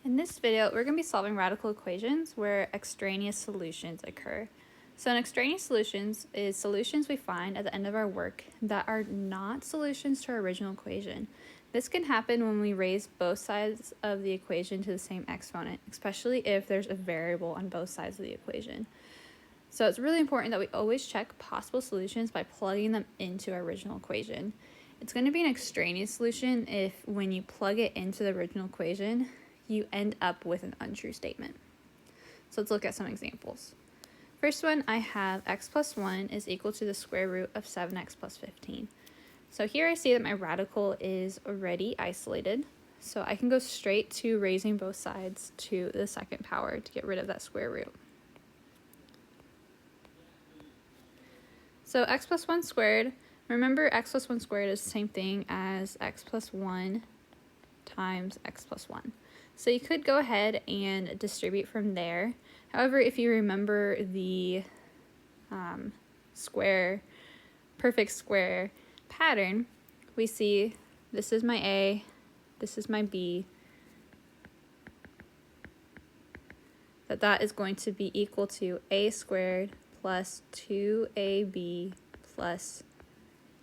In this video, we're going to be solving radical equations where extraneous solutions occur. So extraneous solutions is solutions we find at the end of our work that are not solutions to our original equation. This can happen when we raise both sides of the equation to the same exponent, especially if there's a variable on both sides of the equation. So it's really important that we always check possible solutions by plugging them into our original equation. It's going to be an extraneous solution if when you plug it into the original equation, you end up with an untrue statement. So let's look at some examples. First one, I have x plus 1 is equal to the square root of 7x plus 15. So here I see that my radical is already isolated. So I can go straight to raising both sides to the second power to get rid of that square root. So x plus 1 squared, remember x plus 1 squared is the same thing as x plus 1 times x plus 1. So you could go ahead and distribute from there. However, if you remember the perfect square pattern, we see this is my A, this is my B, that is going to be equal to A squared plus 2AB plus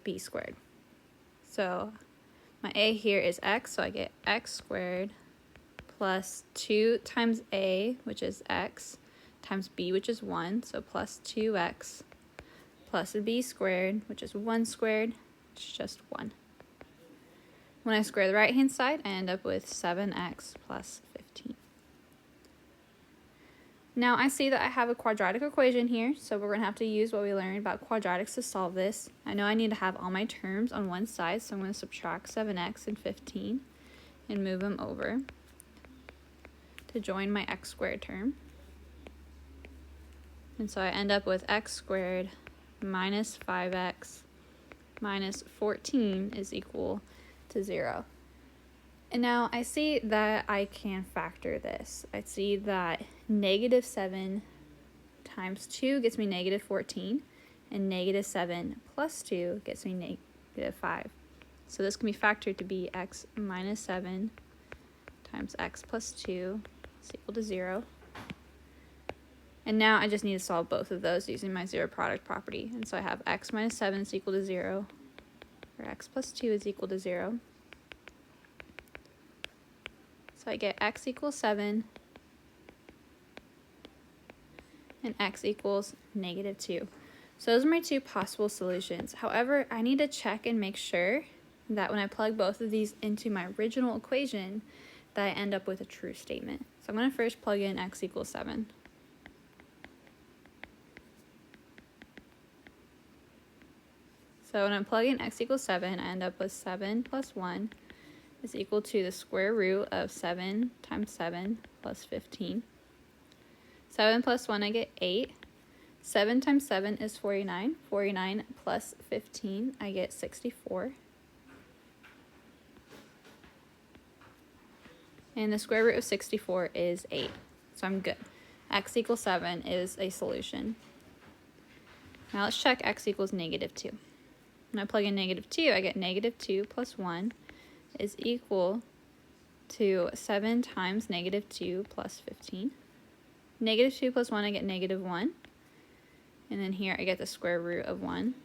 B squared. So my A here is x, so I get x squared plus 2 times A, which is x, times B, which is 1, so plus 2x, plus B squared, which is 1 squared, which is just 1. When I square the right-hand side, I end up with 7x plus 15. Now I see that I have a quadratic equation here, so we're going to have to use what we learned about quadratics to solve this. I know I need to have all my terms on one side, so I'm going to subtract 7x and 15 and move them over to join my x squared term. And so I end up with x squared minus 5x minus 14 is equal to 0. And now I see that I can factor this. I see that negative 7 times 2 gets me negative 14, and negative 7 plus 2 gets me negative 5. So this can be factored to be x minus 7 times x plus 2 is equal to 0. And now I just need to solve both of those using my zero product property. And so I have x minus 7 is equal to 0, or x plus 2 is equal to 0. So I get x equals 7 and x equals negative 2. So those are my two possible solutions. However, I need to check and make sure that when I plug both of these into my original equation, that I end up with a true statement. So I'm going to first plug in x equals 7. So when I plug in x equals 7, I end up with 7 plus 1 is equal to the square root of 7 times 7 plus 15. 7 plus 1, I get 8. 7 times 7 is 49. 49 plus 15, I get 64. And the square root of 64 is 8. So I'm good. X equals 7 is a solution. Now let's check x equals negative 2. When I plug in negative 2, I get negative 2 plus 1 is equal to 7 times negative 2 plus 15. Negative 2 plus 1, I get negative 1. And then here I get the square root of 1.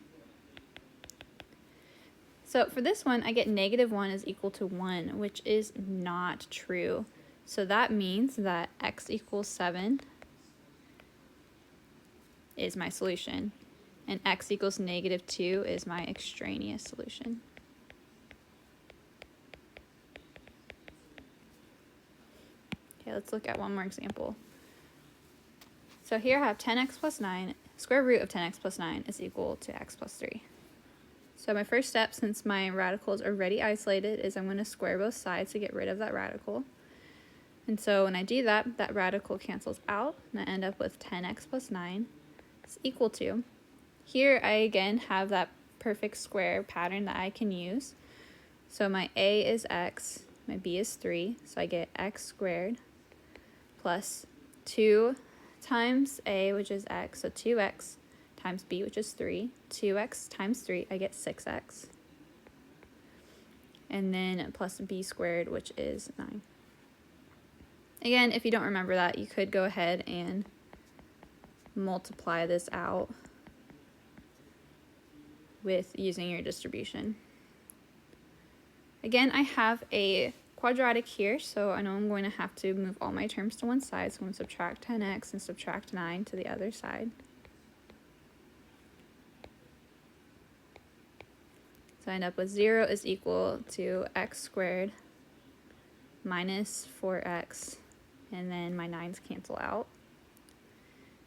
So for this one, I get negative 1 is equal to 1, which is not true. So that means that x equals 7 is my solution, and x equals negative 2 is my extraneous solution. Okay, let's look at one more example. So here I have 10x plus 9, square root of 10x plus 9 is equal to x plus 3. So my first step, since my radical is already isolated, is I'm going to square both sides to get rid of that radical. And so when I do that, that radical cancels out, and I end up with 10x plus 9 is equal to. Here I again have that perfect square pattern that I can use. So my A is x, my B is 3, so I get x squared plus 2 times A, which is x, so 2x times B, which is 3. 2x times 3, I get 6x. And then plus B squared, which is 9. Again, if you don't remember that, you could go ahead and multiply this out with using your distribution. Again, I have a quadratic here, so I know I'm going to have to move all my terms to one side. So I'm going to subtract 10x and subtract 9 to the other side. So I end up with 0 is equal to x squared minus 4x, and then my 9's cancel out.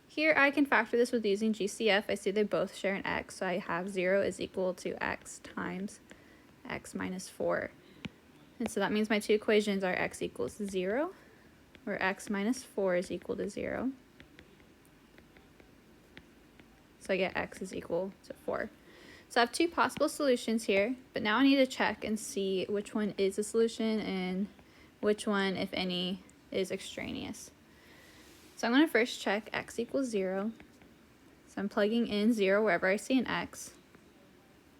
Here I can factor this with using GCF. I see they both share an x, so I have 0 is equal to x times x minus 4. And so that means my two equations are x equals 0, where x minus 4 is equal to 0. So I get x is equal to 4. So I have two possible solutions here, but now I need to check and see which one is a solution and which one, if any, is extraneous. So I'm going to first check x equals 0. So I'm plugging in 0 wherever I see an x.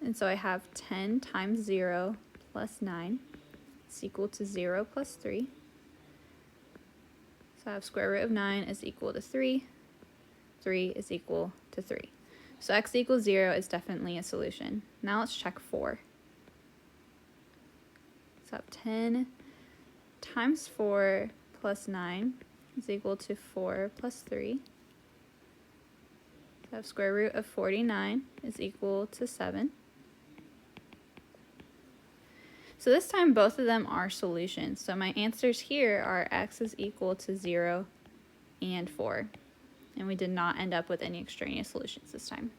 And so I have 10 times 0 plus 9 is equal to 0 plus 3. So I have square root of 9 is equal to 3. 3 is equal to 3. So x equals 0 is definitely a solution. Now let's check 4. So I have 10 times 4 plus 9 is equal to 4 plus 3. So I have square root of 49 is equal to 7. So this time both of them are solutions. So my answers here are x is equal to 0 and 4. And we did not end up with any extraneous solutions this time.